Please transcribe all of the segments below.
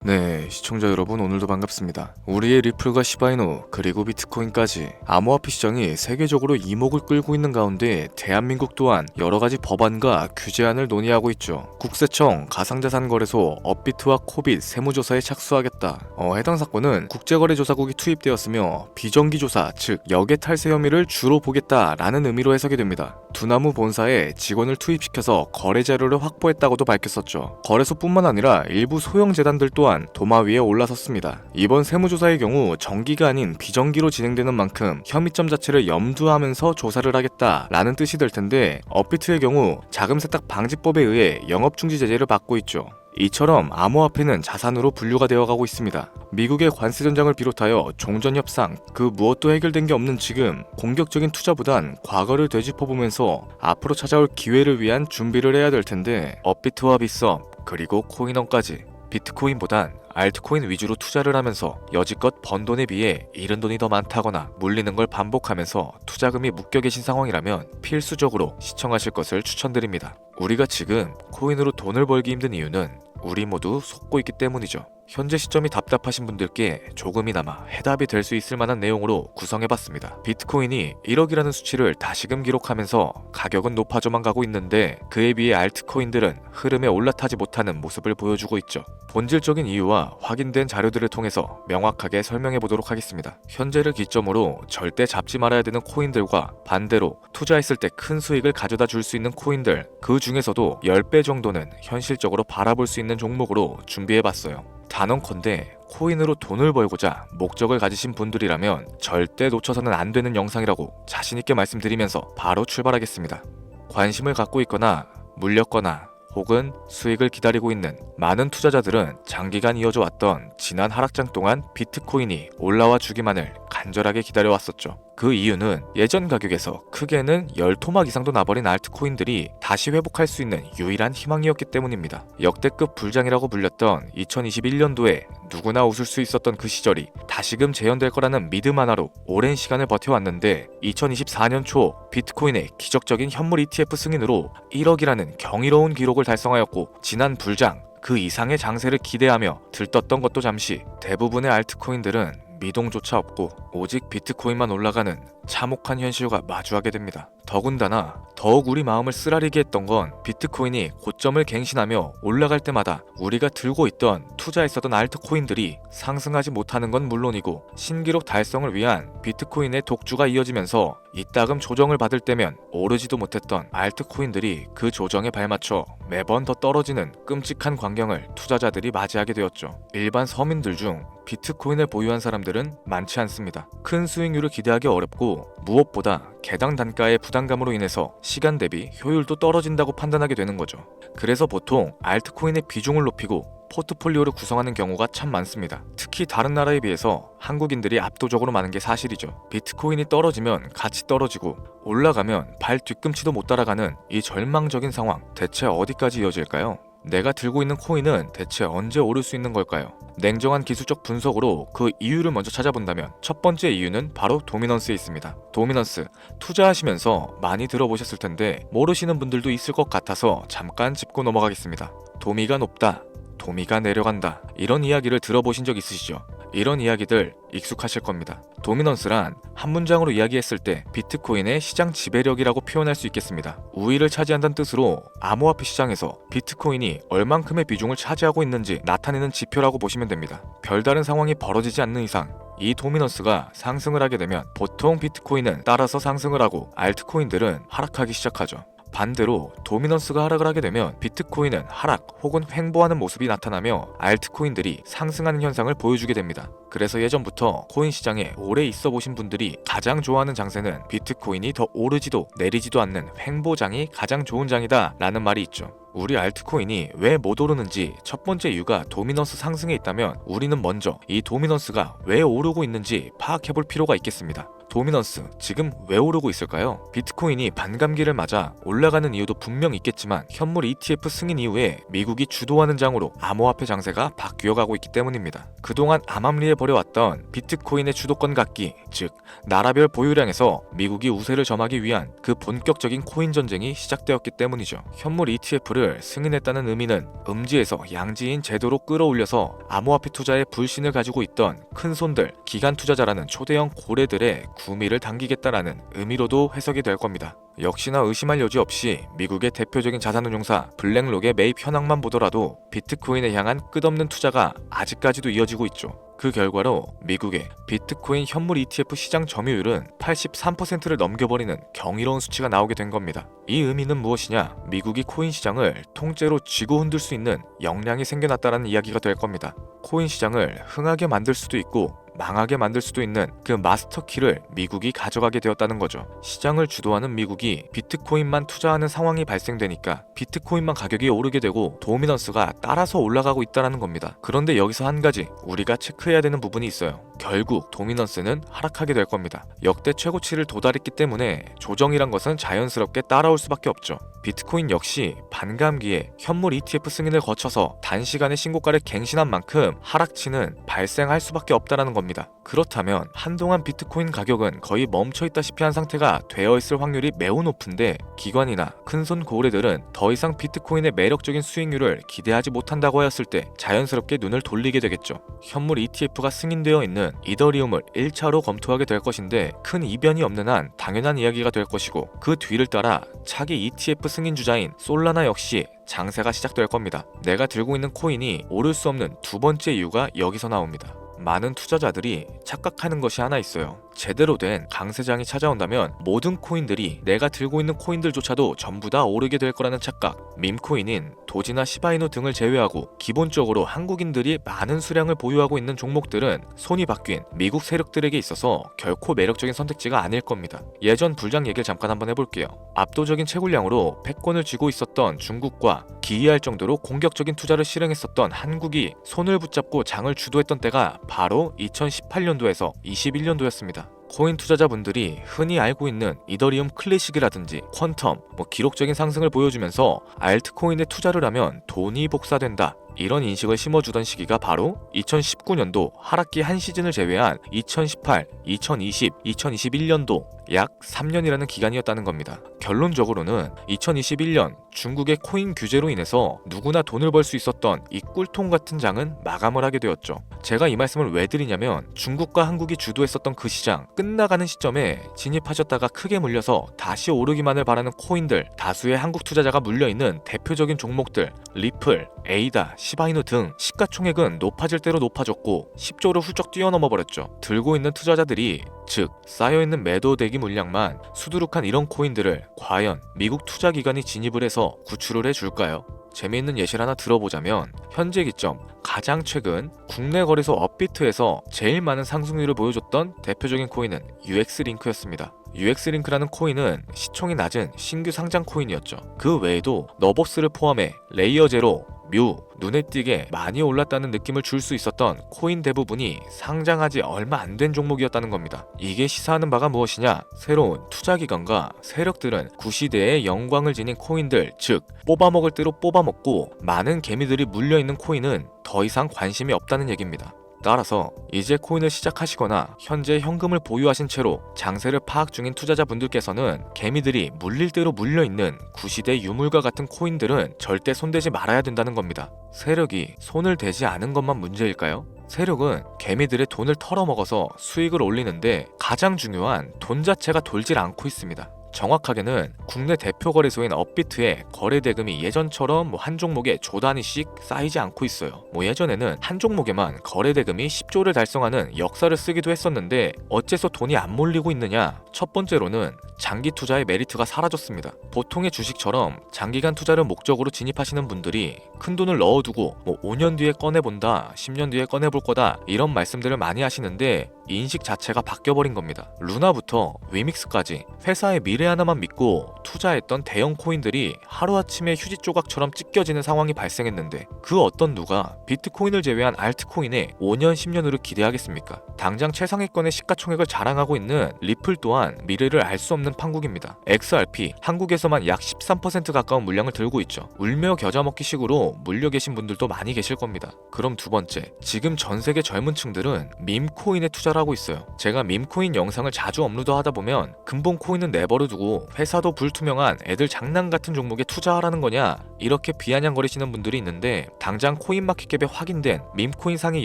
네, 시청자 여러분 오늘도 반갑습니다. 우리의 리플과 시바이노 그리고 비트코인까지 암호화폐 시장이 세계적으로 이목을 끌고 있는 가운데 대한민국 또한 여러가지 법안과 규제안을 논의하고 있죠. 국세청 가상자산거래소 업비트와 코빗 세무조사에 착수하겠다. 해당 사건은 국제거래조사국이 투입되었으며 비정기조사 즉 역외 탈세 혐의를 주로 보겠다라는 의미로 해석이 됩니다. 두나무 본사에 직원을 투입시켜서 거래 자료를 확보했다고도 밝혔었죠. 거래소뿐만 아니라 일부 소형 재단들 또한 도마 위에 올라섰습니다. 이번 세무조사의 경우 정기가 아닌 비정기로 진행되는 만큼 혐의점 자체를 염두하면서 조사를 하겠다라는 뜻이 될 텐데 업비트의 경우 자금세탁 방지법에 의해 영업중지 제재를 받고 있죠. 이처럼 암호화폐는 자산으로 분류가 되어가고 있습니다. 미국의 관세 전장을 비롯하여 종전 협상 그 무엇도 해결된 게 없는 지금 공격적인 투자보단 과거를 되짚어보면서 앞으로 찾아올 기회를 위한 준비를 해야 될 텐데 업비트와 빗썸 그리고 코인원까지 비트코인보단 알트코인 위주로 투자를 하면서 여지껏 번 돈에 비해 잃은 돈이 더 많다거나 물리는 걸 반복하면서 투자금이 묶여 계신 상황이라면 필수적으로 시청하실 것을 추천드립니다. 우리가 지금 코인으로 돈을 벌기 힘든 이유는 우리 모두 속고 있기 때문이죠. 현재 시점이 답답하신 분들께 조금이나마 해답이 될 수 있을 만한 내용으로 구성해봤습니다. 비트코인이 1억이라는 수치를 다시금 기록하면서 가격은 높아져만 가고 있는데 그에 비해 알트코인들은 흐름에 올라타지 못하는 모습을 보여주고 있죠. 본질적인 이유와 확인된 자료들을 통해서 명확하게 설명해보도록 하겠습니다. 현재를 기점으로 절대 잡지 말아야 되는 코인들과 반대로 투자했을 때 큰 수익을 가져다 줄 수 있는 코인들, 그 중에서도 10배 정도는 현실적으로 바라볼 수 있는 종목으로 준비해봤어요. 단언컨대 코인으로 돈을 벌고자 목적을 가지신 분들이라면 절대 놓쳐서는 안 되는 영상이라고 자신있게 말씀드리면서 바로 출발하겠습니다. 관심을 갖고 있거나 물렸거나 혹은 수익을 기다리고 있는 많은 투자자들은 장기간 이어져 왔던 지난 하락장 동안 비트코인이 올라와 주기만을 간절하게 기다려왔었죠. 그 이유는 예전 가격에서 크게는 10토막 이상도 나버린 알트코인들이 다시 회복할 수 있는 유일한 희망이었기 때문입니다. 역대급 불장이라고 불렸던 2021년도에 누구나 웃을 수 있었던 그 시절이 다시금 재현될 거라는 믿음 하나로 오랜 시간을 버텨왔는데 2024년 초 비트코인의 기적적인 현물 ETF 승인으로 1억이라는 경이로운 기록을 달성하였고 지난 불장 그 이상의 장세를 기대하며 들떴던 것도 잠시 대부분의 알트코인들은 미동조차 없고 오직 비트코인만 올라가는 참혹한 현실과 마주하게 됩니다. 더군다나 더욱 우리 마음을 쓰라리게 했던 건 비트코인이 고점을 갱신하며 올라갈 때마다 우리가 들고 있던 투자했었던 알트코인들이 상승하지 못하는 건 물론이고 신기록 달성을 위한 비트코인의 독주가 이어지면서 이따금 조정을 받을 때면 오르지도 못했던 알트코인들이 그 조정에 발맞춰 매번 더 떨어지는 끔찍한 광경을 투자자들이 맞이하게 되었죠. 일반 서민들 중 비트코인을 보유한 사람들은 많지 않습니다. 큰 수익률을 기대하기 어렵고 무엇보다 개당 단가의 부담감으로 인해서 시간 대비 효율도 떨어진다고 판단하게 되는 거죠. 그래서 보통 알트코인의 비중을 높이고 포트폴리오를 구성하는 경우가 참 많습니다. 특히 다른 나라에 비해서 한국인들이 압도적으로 많은 게 사실이죠. 비트코인이 떨어지면 같이 떨어지고 올라가면 발 뒤꿈치도 못 따라가는 이 절망적인 상황, 대체 어디까지 이어질까요? 내가 들고 있는 코인은 대체 언제 오를 수 있는 걸까요? 냉정한 기술적 분석으로 그 이유를 먼저 찾아본다면 첫 번째 이유는 바로 도미넌스에 있습니다. 도미넌스, 투자하시면서 많이 들어보셨을 텐데 모르시는 분들도 있을 것 같아서 잠깐 짚고 넘어가겠습니다. 도미가 높다, 도미가 내려간다, 이런 이야기를 들어보신 적 있으시죠? 이런 이야기들 익숙하실 겁니다. 도미넌스란 한 문장으로 이야기했을 때 비트코인의 시장 지배력이라고 표현할 수 있겠습니다. 우위를 차지한다는 뜻으로 암호화폐 시장에서 비트코인이 얼만큼의 비중을 차지하고 있는지 나타내는 지표라고 보시면 됩니다. 별다른 상황이 벌어지지 않는 이상 이 도미넌스가 상승을 하게 되면 보통 비트코인은 따라서 상승을 하고 알트코인들은 하락하기 시작하죠. 반대로 도미넌스가 하락을 하게 되면 비트코인은 하락 혹은 횡보하는 모습이 나타나며 알트코인들이 상승하는 현상을 보여주게 됩니다. 그래서 예전부터 코인 시장에 오래 있어 보신 분들이 가장 좋아하는 장세는 비트코인이 더 오르지도 내리지도 않는 횡보장이 가장 좋은 장이다 라는 말이 있죠. 우리 알트코인이 왜 못 오르는지 첫 번째 이유가 도미넌스 상승에 있다면 우리는 먼저 이 도미넌스가 왜 오르고 있는지 파악해볼 필요가 있겠습니다. 도미넌스, 지금 왜 오르고 있을까요? 비트코인이 반감기를 맞아 올라가는 이유도 분명 있겠지만 현물 ETF 승인 이후에 미국이 주도하는 장으로 암호화폐 장세가 바뀌어가고 있기 때문입니다. 그동안 암암리에 벌여왔던 비트코인의 주도권 갖기, 즉 나라별 보유량에서 미국이 우세를 점하기 위한 그 본격적인 코인 전쟁이 시작되었기 때문이죠. 현물 ETF를 승인했다는 의미는 음지에서 양지인 제도로 끌어올려서 암호화폐 투자에 불신을 가지고 있던 큰손들, 기관 투자자라는 초대형 고래들의 구미를 당기겠다라는 의미로도 해석이 될 겁니다. 역시나 의심할 여지 없이 미국의 대표적인 자산운용사 블랙록의 매입 현황만 보더라도 비트코인에 향한 끝없는 투자가 아직까지도 이어지고 있죠. 그 결과로 미국의 비트코인 현물 ETF 시장 점유율은 83%를 넘겨버리는 경이로운 수치가 나오게 된 겁니다. 이 의미는 무엇이냐? 미국이 코인 시장을 통째로 쥐고 흔들 수 있는 역량이 생겨났다는 이야기가 될 겁니다. 코인 시장을 흥하게 만들 수도 있고 망하게 만들 수도 있는 그 마스터키를 미국이 가져가게 되었다는 거죠. 시장을 주도하는 미국이 비트코인만 투자하는 상황이 발생되니까 비트코인만 가격이 오르게 되고 도미넌스가 따라서 올라가고 있다는 겁니다. 그런데 여기서 한 가지 우리가 체크해야 되는 부분이 있어요. 결국 도미넌스는 하락하게 될 겁니다. 역대 최고치를 도달했기 때문에 조정이란 것은 자연스럽게 따라올 수밖에 없죠. 비트코인 역시 반감기에 현물 ETF 승인을 거쳐서 단시간에 신고가를 갱신한 만큼 하락치는 발생할 수밖에 없다는 겁니다. 그렇다면 한동안 비트코인 가격은 거의 멈춰있다시피 한 상태가 되어 있을 확률이 매우 높은데 기관이나 큰손 고래들은 더 이상 비트코인의 매력적인 수익률을 기대하지 못한다고 하였을 때 자연스럽게 눈을 돌리게 되겠죠. 현물 ETF가 승인되어 있는 이더리움을 1차로 검토하게 될 것인데 큰 이변이 없는 한 당연한 이야기가 될 것이고 그 뒤를 따라 차기 ETF 승인 주자인 솔라나 역시 장세가 시작될 겁니다. 내가 들고 있는 코인이 오를 수 없는 두 번째 이유가 여기서 나옵니다. 많은 투자자들이 착각하는 것이 하나 있어요. 제대로 된 강세장이 찾아온다면 모든 코인들이 내가 들고 있는 코인들조차도 전부 다 오르게 될 거라는 착각. 밈코인인 도지나 시바이누 등을 제외하고 기본적으로 한국인들이 많은 수량을 보유하고 있는 종목들은 손이 바뀐 미국 세력들에게 있어서 결코 매력적인 선택지가 아닐 겁니다. 예전 불장 얘기를 잠깐 한번 해볼게요. 압도적인 채굴량으로 패권을 쥐고 있었던 중국과 기이할 정도로 공격적인 투자를 실행했었던 한국이 손을 붙잡고 장을 주도했던 때가 바로 2018년도에서 21년도였습니다. 코인 투자자분들이 흔히 알고 있는 이더리움 클래식이라든지 퀀텀, 기록적인 상승을 보여주면서 알트코인에 투자를 하면 돈이 복사된다, 이런 인식을 심어주던 시기가 바로 2019년도 하락기 한 시즌을 제외한 2018, 2020, 2021년도 약 3년이라는 기간이었다는 겁니다. 결론적으로는 2021년 중국의 코인 규제로 인해서 누구나 돈을 벌 수 있었던 이 꿀통 같은 장은 마감을 하게 되었죠. 제가 이 말씀을 왜 드리냐면 중국과 한국이 주도했었던 그 시장 끝나가는 시점에 진입하셨다가 크게 물려서 다시 오르기만을 바라는 코인들, 다수의 한국 투자자가 물려있는 대표적인 종목들 리플, 에이다, 시바이누 등 시가총액은 높아질 대로 높아졌고 10조를 훌쩍 뛰어넘어 버렸죠. 들고 있는 투자자들이, 즉 쌓여있는 매도 대기 물량만 수두룩한 이런 코인들을 과연 미국 투자기관이 진입을 해서 구출을 해줄까요? 재미있는 예시를 하나 들어보자면 현재 기점 가장 최근 국내 거래소 업비트에서 제일 많은 상승률을 보여줬던 대표적인 코인은 UX링크였습니다. UX링크라는 코인은 시총이 낮은 신규 상장 코인이었죠. 그 외에도 너버스를 포함해 레이어 제로, 뮤, 눈에 띄게 많이 올랐다는 느낌을 줄 수 있었던 코인 대부분이 상장하지 얼마 안 된 종목이었다는 겁니다. 이게 시사하는 바가 무엇이냐? 새로운 투자기관과 세력들은 구시대의 영광을 지닌 코인들, 즉 뽑아먹을 대로 뽑아먹고 많은 개미들이 물려있는 코인은 더 이상 관심이 없다는 얘기입니다. 따라서 이제 코인을 시작하시거나 현재 현금을 보유하신 채로 장세를 파악 중인 투자자분들께서는 개미들이 물릴 대로 물려있는 구시대 유물과 같은 코인들은 절대 손대지 말아야 된다는 겁니다. 세력이 손을 대지 않은 것만 문제일까요? 세력은 개미들의 돈을 털어먹어서 수익을 올리는데 가장 중요한 돈 자체가 돌질 않고 있습니다. 정확하게는 국내 대표 거래소인 업비트의 거래 대금이 예전처럼 한 종목에 조 단위씩 쌓이지 않고 있어요. 예전에는 한 종목에만 거래 대금이 10조를 달성하는 역사를 쓰기도 했었는데 어째서 돈이 안 몰리고 있느냐? 첫 번째로는 장기 투자의 메리트가 사라졌습니다. 보통의 주식처럼 장기간 투자를 목적으로 진입하시는 분들이 큰 돈을 넣어두고 5년 뒤에 꺼내본다, 10년 뒤에 꺼내볼 거다, 이런 말씀들을 많이 하시는데 인식 자체가 바뀌어버린 겁니다. 루나부터 위믹스까지 회사의 미래 하나만 믿고 투자했던 대형 코인들이 하루아침에 휴지 조각처럼 찢겨지는 상황이 발생했는데 그 어떤 누가 비트코인을 제외한 알트코인에 5년 10년으로 기대하겠습니까? 당장 최상위권의 시가총액을 자랑하고 있는 리플 또한 미래를 알 수 없는 판국입니다. XRP 한국에서만 약 13% 가까운 물량을 들고 있죠. 울며 겨자 먹기 식으로 물려 계신 분들도 많이 계실 겁니다. 그럼 두 번째, 지금 전 세계 젊은 층들은 밈코인에 투자를 하고 있어요. 제가 밈코인 영상을 자주 업로드하다 보면 근본 코인은 내버려 두고 회사도 불투명한 애들 장난 같은 종목에 투자하라는 거냐 이렇게 비아냥거리시는 분들이 있는데 당장 코인마켓캡에 확인된 밈코인 상위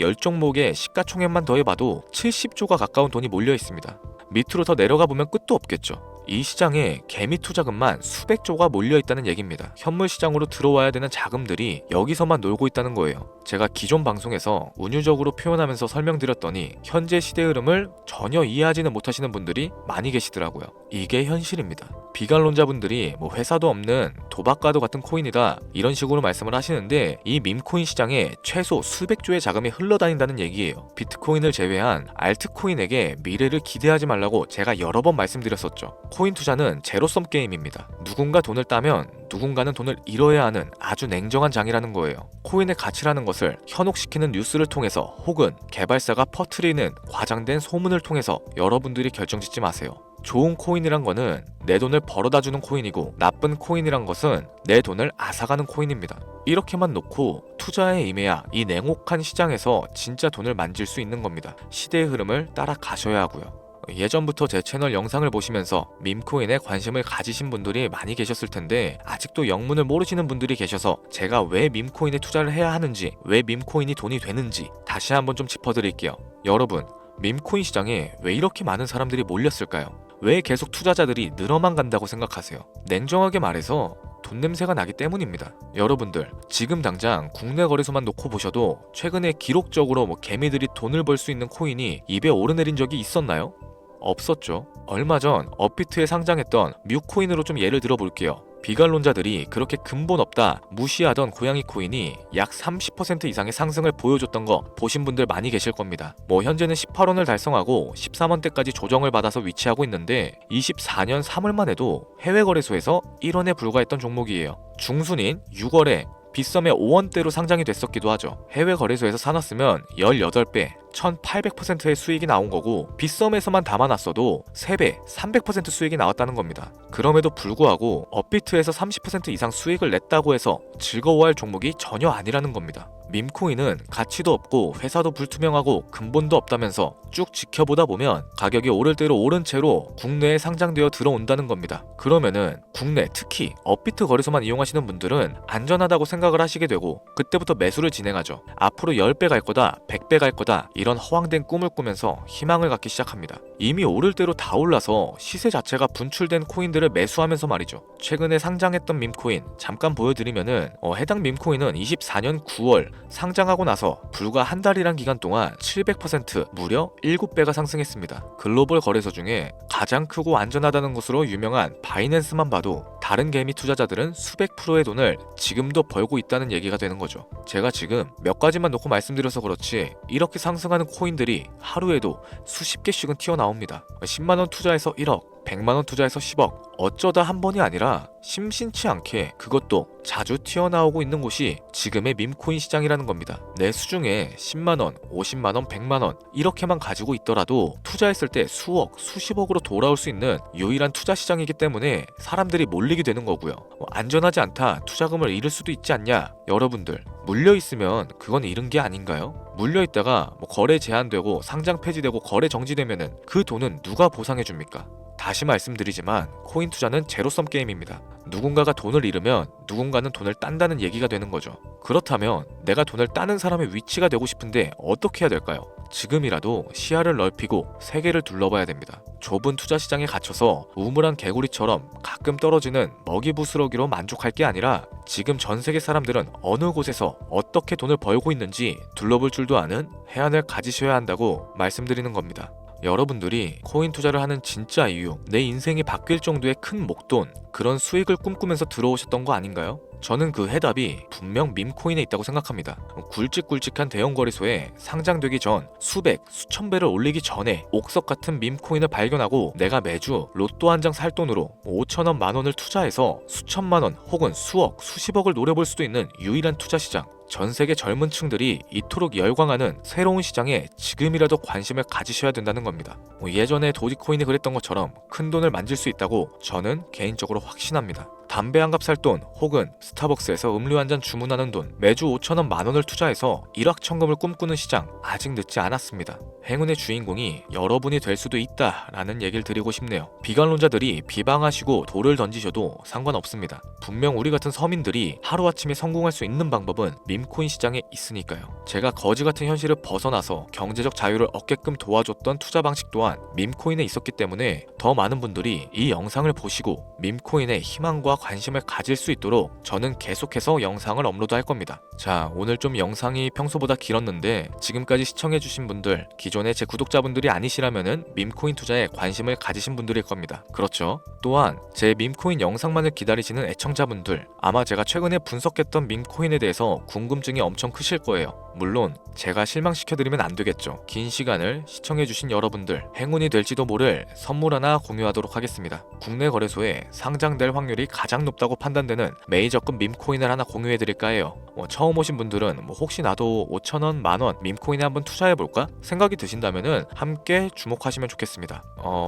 10종목의 시가총액만 더해봐도 70조가 가까운 돈이 몰려 있습니다. 밑으로 더 내려가 보면 끝도 없겠죠. 이 시장에 개미 투자금만 수백조가 몰려있다는 얘기입니다. 현물 시장으로 들어와야 되는 자금들이 여기서만 놀고 있다는 거예요. 제가 기존 방송에서 운유적으로 표현하면서 설명드렸더니 현재 시대 흐름을 전혀 이해하지는 못하시는 분들이 많이 계시더라고요. 이게 현실입니다. 비관론자분들이 뭐 회사도 없는 도박과도 같은 코인이다 이런 식으로 말씀을 하시는데 이 밈코인 시장에 최소 수백조의 자금이 흘러다닌다는 얘기예요. 비트코인을 제외한 알트코인에게 미래를 기대하지 말라고 제가 여러 번 말씀드렸었죠. 코인 투자는 제로섬 게임입니다. 누군가 돈을 따면 누군가는 돈을 잃어야 하는 아주 냉정한 장이라는 거예요. 코인의 가치라는 것을 현혹시키는 뉴스를 통해서 혹은 개발사가 퍼뜨리는 과장된 소문을 통해서 여러분들이 결정짓지 마세요. 좋은 코인이란 거는 내 돈을 벌어다주는 코인이고 나쁜 코인이란 것은 내 돈을 앗아가는 코인입니다. 이렇게만 놓고 투자에 임해야 이 냉혹한 시장에서 진짜 돈을 만질 수 있는 겁니다. 시대의 흐름을 따라가셔야 하고요. 예전부터 제 채널 영상을 보시면서 밈코인에 관심을 가지신 분들이 많이 계셨을 텐데 아직도 영문을 모르시는 분들이 계셔서 제가 왜 밈코인에 투자를 해야 하는지 왜 밈코인이 돈이 되는지 다시 한번 좀 짚어드릴게요. 여러분, 밈코인 시장에 왜 이렇게 많은 사람들이 몰렸을까요? 왜 계속 투자자들이 늘어만 간다고 생각하세요? 냉정하게 말해서 돈 냄새가 나기 때문입니다. 여러분들 지금 당장 국내 거래소만 놓고 보셔도 최근에 기록적으로 개미들이 돈을 벌 수 있는 코인이 입에 오르내린 적이 있었나요? 없었죠. 얼마 전 업비트에 상장했던 뮤코인으로 좀 예를 들어 볼게요. 비관론자들이 그렇게 근본 없다 무시하던 고양이 코인이 약 30% 이상의 상승을 보여줬던 거 보신 분들 많이 계실 겁니다. 현재는 18원을 달성하고 13원대까지 조정을 받아서 위치하고 있는데 24년 3월만 해도 해외 거래소에서 1원에 불과했던 종목이에요. 중순인 6월에 빗썸에 5원대로 상장이 됐었기도 하죠. 해외 거래소에서 사놨으면 18배, 1800%의 수익이 나온 거고 빗썸에서만 담아놨어도 3배, 300% 수익이 나왔다는 겁니다. 그럼에도 불구하고 업비트에서 30% 이상 수익을 냈다고 해서 즐거워할 종목이 전혀 아니라는 겁니다. 밈코인은 가치도 없고 회사도 불투명하고 근본도 없다면서 쭉 지켜보다 보면 가격이 오를 대로 오른 채로 국내에 상장되어 들어온다는 겁니다. 그러면은 국내 특히 업비트 거래소만 이용하시는 분들은 안전하다고 생각을 하시게 되고 그때부터 매수를 진행하죠. 앞으로 10배 갈 거다, 100배 갈 거다 이런 허황된 꿈을 꾸면서 희망을 갖기 시작합니다. 이미 오를 대로 다 올라서 시세 자체가 분출된 코인들을 매수하면서 말이죠. 최근에 상장했던 밈코인 잠깐 보여드리면은 해당 밈코인은 24년 9월 상장하고 나서 불과 한 달이란 기간 동안 700% 무려 7배가 상승했습니다. 글로벌 거래소 중에 가장 크고 안전하다는 것으로 유명한 바이낸스만 봐도 다른 개미 투자자들은 수백 프로의 돈을 지금도 벌고 있다는 얘기가 되는 거죠. 제가 지금 몇 가지만 놓고 말씀드려서 그렇지 이렇게 상승하는 코인들이 하루에도 수십 개씩은 튀어나옵니다. 10만원 투자해서 1억 100만원 투자해서 10억 어쩌다 한 번이 아니라 심심치 않게 그것도 자주 튀어나오고 있는 곳이 지금의 밈코인 시장이라는 겁니다. 내 수중에 10만원, 50만원, 100만원 이렇게만 가지고 있더라도 투자했을 때 수억, 수십억으로 돌아올 수 있는 유일한 투자 시장이기 때문에 사람들이 몰리게 되는 거고요. 안전하지 않다, 투자금을 잃을 수도 있지 않냐? 여러분들 물려있으면 그건 잃은 게 아닌가요? 물려있다가 거래 제한되고 상장 폐지되고 거래 정지되면은 그 돈은 누가 보상해줍니까? 다시 말씀드리지만 코인 투자는 제로섬 게임입니다. 누군가가 돈을 잃으면 누군가는 돈을 딴다는 얘기가 되는 거죠. 그렇다면 내가 돈을 따는 사람의 위치가 되고 싶은데 어떻게 해야 될까요? 지금이라도 시야를 넓히고 세계를 둘러봐야 됩니다. 좁은 투자 시장에 갇혀서 우물한 개구리처럼 가끔 떨어지는 먹이 부스러기로 만족할 게 아니라 지금 전 세계 사람들은 어느 곳에서 어떻게 돈을 벌고 있는지 둘러볼 줄도 아는 해안을 가지셔야 한다고 말씀드리는 겁니다. 여러분들이 코인 투자를 하는 진짜 이유, 내 인생이 바뀔 정도의 큰 목돈, 그런 수익을 꿈꾸면서 들어오셨던 거 아닌가요? 저는 그 해답이 분명 밈코인에 있다고 생각합니다. 굵직굵직한 대형 거래소에 상장되기 전 수백, 수천 배를 올리기 전에 옥석 같은 밈코인을 발견하고 내가 매주 로또 한 장 살 돈으로 5천원, 만원을 투자해서 수천만원 혹은 수억, 수십억을 노려볼 수도 있는 유일한 투자 시장. 전 세계 젊은 층들이 이토록 열광하는 새로운 시장에 지금이라도 관심을 가지셔야 된다는 겁니다. 예전에 도지코인이 그랬던 것처럼 큰 돈을 만질 수 있다고 저는 개인적으로 확신합니다. 담배 한 갑 살 돈 혹은 스타벅스에서 음료 한 잔 주문하는 돈, 매주 5천원, 만원을 투자해서 일확천금을 꿈꾸는 시장 아직 늦지 않았습니다. 행운의 주인공이 여러분이 될 수도 있다라는 얘기를 드리고 싶네요. 비관론자들이 비방하시고 돌을 던지셔도 상관없습니다. 분명 우리 같은 서민들이 하루아침에 성공할 수 있는 방법은 밈코인 시장에 있으니까요. 제가 거지 같은 현실을 벗어나서 경제적 자유를 얻게끔 도와줬던 투자 방식 또한 밈코인에 있었기 때문에 더 많은 분들이 이 영상을 보시고 밈코인에 희망과 관심을 가질 수 있도록 저는 계속해서 영상을 업로드할 겁니다. 자, 오늘 좀 영상이 평소보다 길었는데 지금까지 시청해주신 분들, 기존의 제 구독자분들이 아니시라면은 밈코인 투자에 관심을 가지신 분들일 겁니다. 그렇죠? 또한 제 밈코인 영상만을 기다리시는 애청자분들, 아마 제가 최근에 분석했던 밈코인에 대해서 궁금증이 엄청 크실 거예요. 물론 제가 실망시켜드리면 안 되겠죠. 긴 시간을 시청해주신 여러분들, 행운이 될지도 모를 선물 하나 공유하도록 하겠습니다. 국내 거래소에 상장될 확률이 가장 높다고 판단되는 메이저급 밈코인을 하나 공유해드릴까 해요. 처음 오신 분들은 혹시 나도 5천원, 만원 밈코인에 한번 투자해볼까? 생각이 드신다면은 함께 주목하시면 좋겠습니다.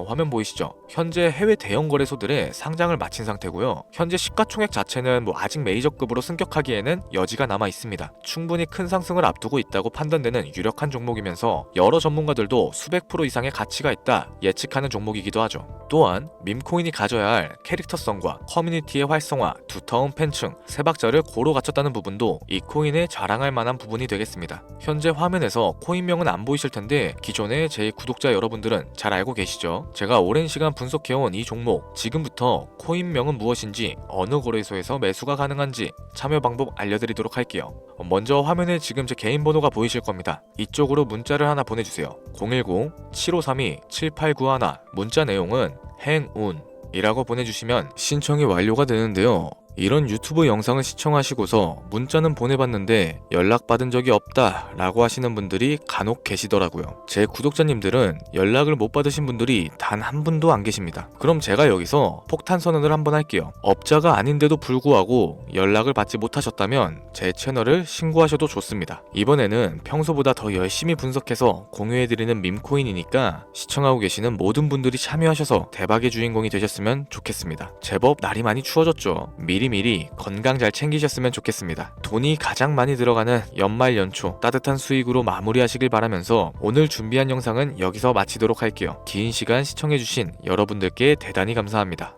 화면 보이시죠? 현재 해외 대형 거래소들의 상장을 마친 상태고요. 현재 시가총액 자체는 아직 메이저급으로 승격하기에는 여지가 남아 있습니다. 충분히 큰 상승을 앞두고 있다고 판단되는 유력한 종목이면서 여러 전문가들도 수백 프로 이상의 가치가 있다 예측하는 종목이기도 하죠. 또한 밈코인이 가져야 할 캐릭터성과 커뮤니티의 활성화, 두터운 팬층, 세 박자를 고루 갖췄다는 부분도 이 코인에 자랑할 만한 부분이 되겠습니다. 현재 화면에서 코인명은 안 보이실 텐데 기존의 제 구독자 여러분들은 잘 알고 계시죠? 제가 오랜 시간 분석해온 이 종목, 지금부터 코인명은 무엇인지, 어느 거래소에서 매수가 가능한지 참여 방법 알려드리도록 할게요. 먼저 화면에 지금 제 개인 번호가 보이실 겁니다. 이쪽으로 문자를 하나 보내주세요. 010-7532-7891. 문자 내용은 행운이라고 보내주시면 신청이 완료가 되는데요. 이런 유튜브 영상을 시청하시고서 문자는 보내봤는데 연락받은 적이 없다 라고 하시는 분들이 간혹 계시더라고요. 제 구독자님들은 연락을 못 받으신 분들이 단 한 분도 안 계십니다. 그럼 제가 여기서 폭탄 선언을 한번 할게요. 업자가 아닌데도 불구하고 연락을 받지 못하셨다면 제 채널을 신고하셔도 좋습니다. 이번에는 평소보다 더 열심히 분석해서 공유해드리는 밈코인이니까 시청하고 계시는 모든 분들이 참여하셔서 대박의 주인공이 되셨으면 좋겠습니다. 제법 날이 많이 추워졌죠. 미리 건강 잘 챙기셨으면 좋겠습니다. 돈이 가장 많이 들어가는 연말 연초 따뜻한 수익으로 마무리하시길 바라면서 오늘 준비한 영상은 여기서 마치도록 할게요. 긴 시간 시청해주신 여러분들께 대단히 감사합니다.